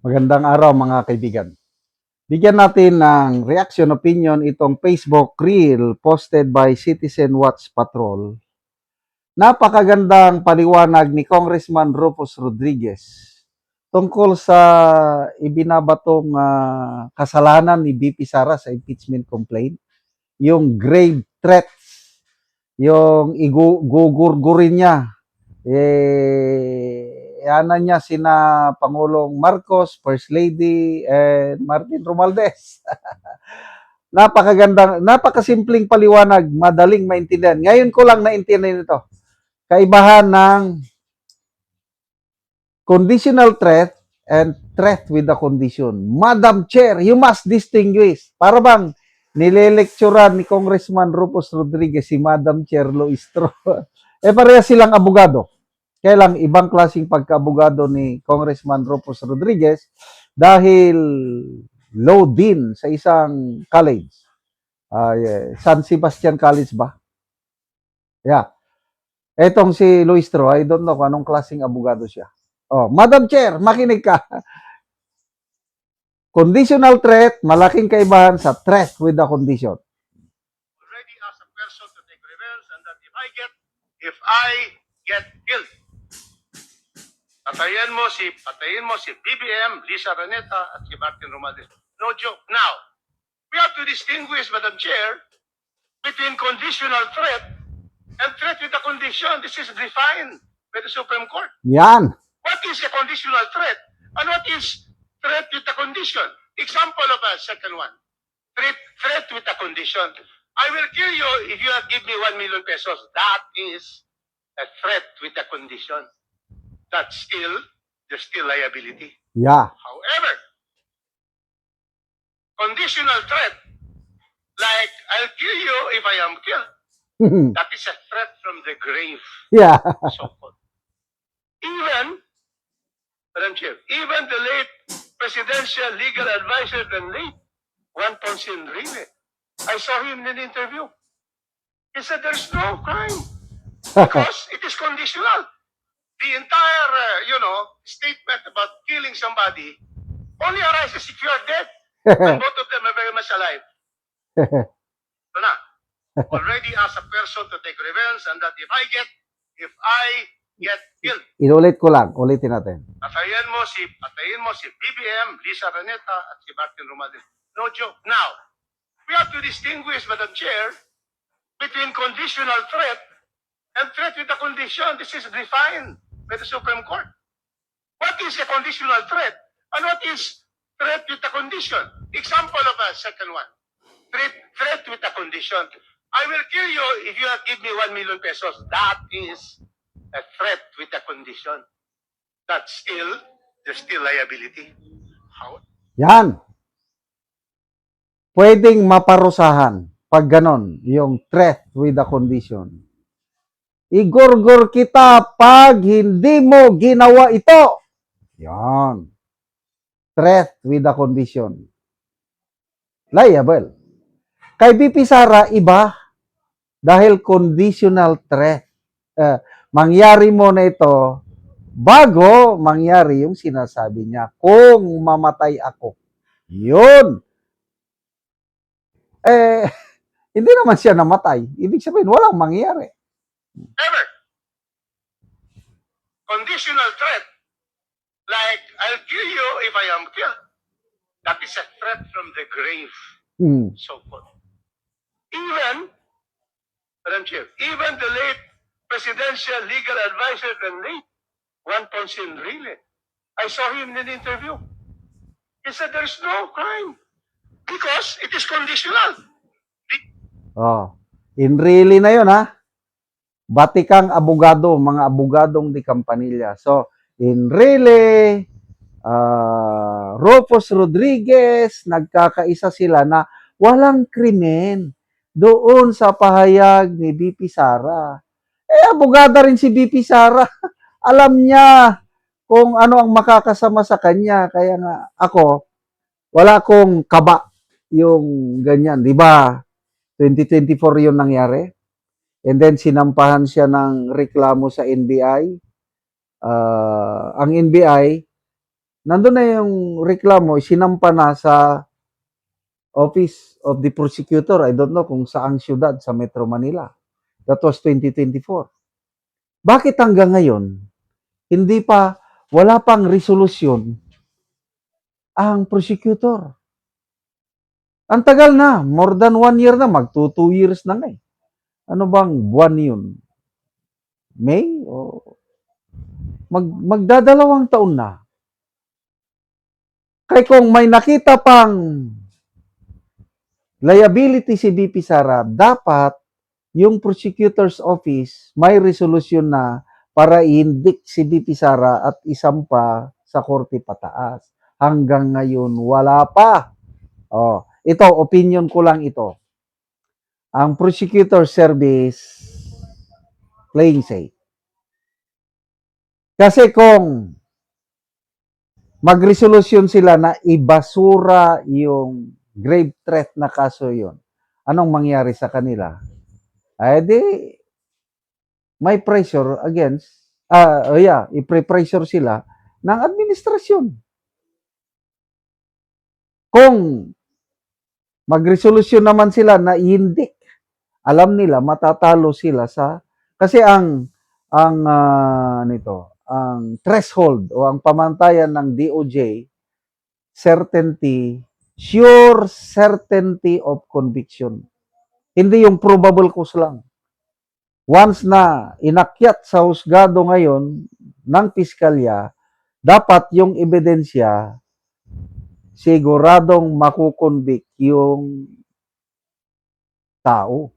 Magandang araw mga kaibigan. Bigyan natin ng reaction opinion itong Facebook Reel posted by Citizen Watch Patrol. Napakagandang paliwanag ni Congressman Rufus Rodriguez tungkol sa ibinabatong kasalanan ni BP Sara sa impeachment complaint, yung grave threats, yung igugurgurin niya, yanan niya sina Pangulong Marcos, First Lady, and Martin Romualdez. Napakasimpleng paliwanag, madaling maintindihan. Ngayon ko lang naintindihan ito. Kaibahan ng conditional threat and threat with a condition. Madam Chair, you must distinguish. Para bang nilelekturan ni Congressman Rufus Rodriguez si Madam Chair Loistro. Pareha silang abogado. Kaya lang, ibang klaseng pagka-abogado ni Congressman Rufus Rodriguez dahil law dean sa isang college. San Sebastian College ba? Yeah. Etong si Luistro, I don't know kung anong klaseng abogado siya. Oh, Madam Chair, makinig ka. Conditional threat, malaking kaibahan sa threat with a condition. Already as a person to take revenge, and that if I get killed, patayin mo si BBM, Lisa Raneta, at si Martin Romualdez. No joke. Now, we have to distinguish, Madam Chair, between conditional threat and threat with a condition. This is defined by the Supreme Court. Yan. What is a conditional threat and what is threat with a condition? Example of a second one. Threat with a condition. I will kill you if you give me 1 million pesos. That is a threat with a condition. That's there's still liability. Yeah. However, conditional threat, like I'll kill you if I am killed, that is a threat from the grave. Yeah. So-called. Madam Chair, even the late presidential legal advisor, the late Juan Ponce Enrile, I saw him in an interview. He said there's no crime because it is conditional. The entire, statement about killing somebody only arises if you are dead. And both of them are very much alive. So now, already as a person to take revenge, and that if I get killed, Inulit ko lang, ulitin natin. patayin mo si BBM, Lisa Raneta, at si Martin Romualdez. No joke. Now, we have to distinguish, Madam Chair, between conditional threat and threat with a condition. This is defined by the Supreme Court. What is a conditional threat and what is threat with a condition? Example of a second one. Threat with a condition. I will kill you if you give me 1 million pesos. That is a threat with a condition. That's there's still liability. How? Yan. Pwedeng maparusahan pag ganon, yung threat with a condition. Igurgur kita pag hindi mo ginawa ito. Yan. Threat with a condition. Liable. Kay BP Sara, iba. Dahil conditional threat. Mangyari mo na ito bago mangyari yung sinasabi niya. Kung mamatay ako. Yun. Hindi naman siya namatay. Ibig sabihin, walang mangyari. Ever. Conditional threat, like I'll kill you if I am killed. That is a threat from the grave, so-called. Even, Madam Chair, even the late presidential legal advisor, the late Juan Ponce Enrile, I saw him in an interview. He said there's no crime because it is conditional. Enrile na yun, ha? Batikang abogado, mga abogadong di Campanilla. So, Enrile, Rufus Rodriguez, nagkakaisa sila na walang krimen doon sa pahayag ni BP Sara. Abogada rin si BP Sara. Alam niya kung ano ang makakasama sa kanya. Kaya nga ako, wala akong kaba yung ganyan. Di ba? 2024 yun nangyari. And then sinampahan siya ng reklamo sa NBI. Ang NBI, nandun na yung reklamo, sinampa na sa Office of the Prosecutor. I don't know kung saang syudad sa Metro Manila. That was 2024. Bakit hanggang ngayon, hindi pa, wala pang resolusyon ang prosecutor? Ang tagal na, more than 1 year na, magto 2 years na nga eh. Ano bang buwan yun? May? O magdadalawang taon na. Kaya kung may nakita pang liability si BP Sara, dapat yung prosecutor's office may resolusyon na para i-indict si BP Sara at isampa sa korte pataas. Hanggang ngayon, wala pa. Oh, ito, opinion ko lang ito. Ang prosecutor service, playing safe. Kasi kung magresolusyon sila na ibasura yung grave threat na kaso yon, anong mangyari sa kanila? Ay di, may pressure against, i-pressure sila ng administrasyon. Kung magresolusyon naman sila na hindi, alam nila matatalo sila sa, kasi ang ang threshold o ang pamantayan ng DOJ, certainty, sure certainty of conviction. Hindi yung probable cause lang. Once na inakyat sa husgado ngayon ng piskalya, dapat yung ebidensya siguradong makukonvict yung tao.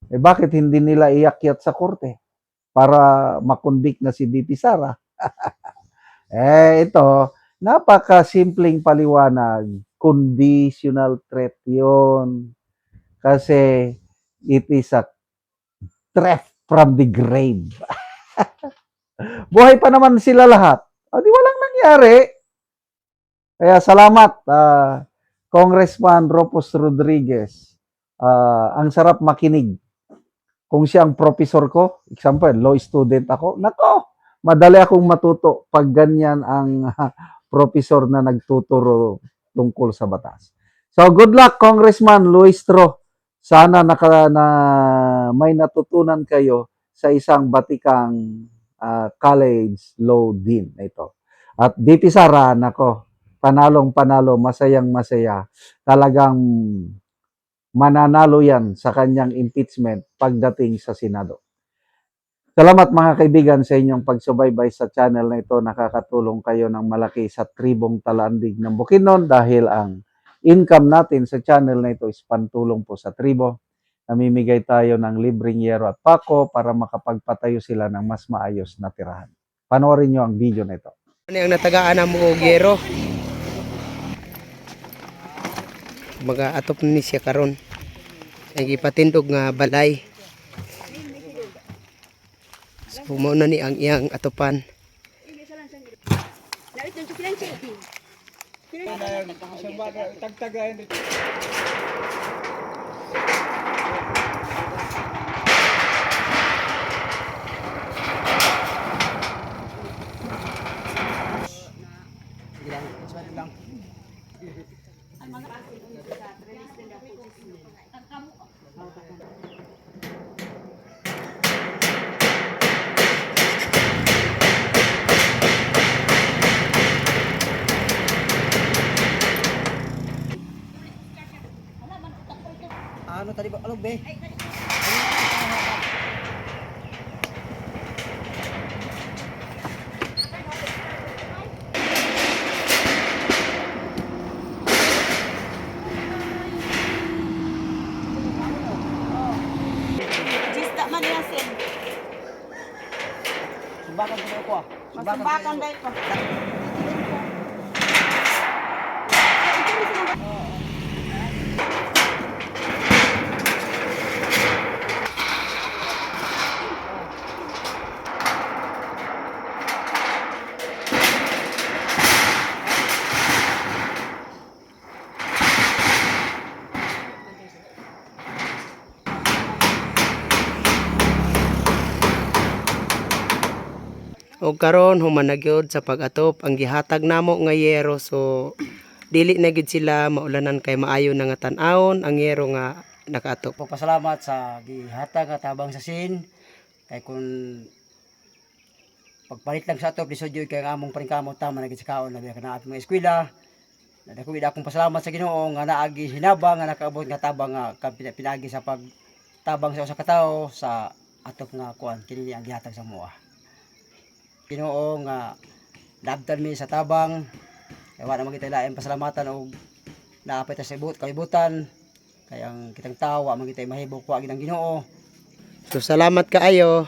Eh bakit hindi nila iakyat sa korte para makonvict na si BP Sara? Ito, napaka-simpleng paliwanag. Conditional threat yun. Kasi it is a threat from the grave. Buhay pa naman sila lahat. O di walang nangyari. Kaya salamat, Congressman Ropos Rodriguez. Ang sarap makinig. Kung siya ang professor ko, example, law student ako, nako, madali akong matuto pag ganyan ang professor na nagtuturo tungkol sa batas. So, good luck, Congressman Luistro. Sana may natutunan kayo sa isang batikang college law dean ito. At BP Sara, nako, panalong-panalo, masayang-masaya. Talagang mananalo yan sa kanyang impeachment pagdating sa Senado. Salamat mga kaibigan sa inyong pagsubaybay sa channel na ito. Nakakatulong kayo ng malaki sa tribong Talandig ng Bukidnon dahil ang income natin sa channel na ito is pantulong po sa tribo. Namimigay tayo ng libreng yero at pako para makapagpatayo sila ng mas maayos na tirahan. Panoorin nyo ang video na ito. Ano yung natagaan na mo gero? Mga atop ni siya karon. Ang ipatindog nga balay. So mo na ni ang iyang atopan. Ano tadi ba? Ano be? Jista man yan sin. Sumbakan ko ko. Magsambakan dahil ko. Og karon human na gyud sa pag-atop ang gihatag namo nga yero, so dili na gid sila maulanan kay maayo na nga tan-awon ang yero nga nakaatop. Pagpasalamat sa gihatag nga tabang sa sin kay kun pagpalit lang sa atop lisod jud kay ang among paningkamot tama na gid sa kaon na biya kana atong mga eskwela. Nadako gid akong pasalamat sa Ginoo nga naagi hinabang nga nakaabot nga tabang nga pinagi sa pagtabang sa usa ka tawo sa atop nga kuan kini ang gihatag sa moa. Ginoo nga labtan mi sa tabang kay wala man kita lain pasalamatan og naapay ta sa kalibutan kay ang kitang tawo wa man kita mahibok wa gid ang Ginoo. So salamat kaayo.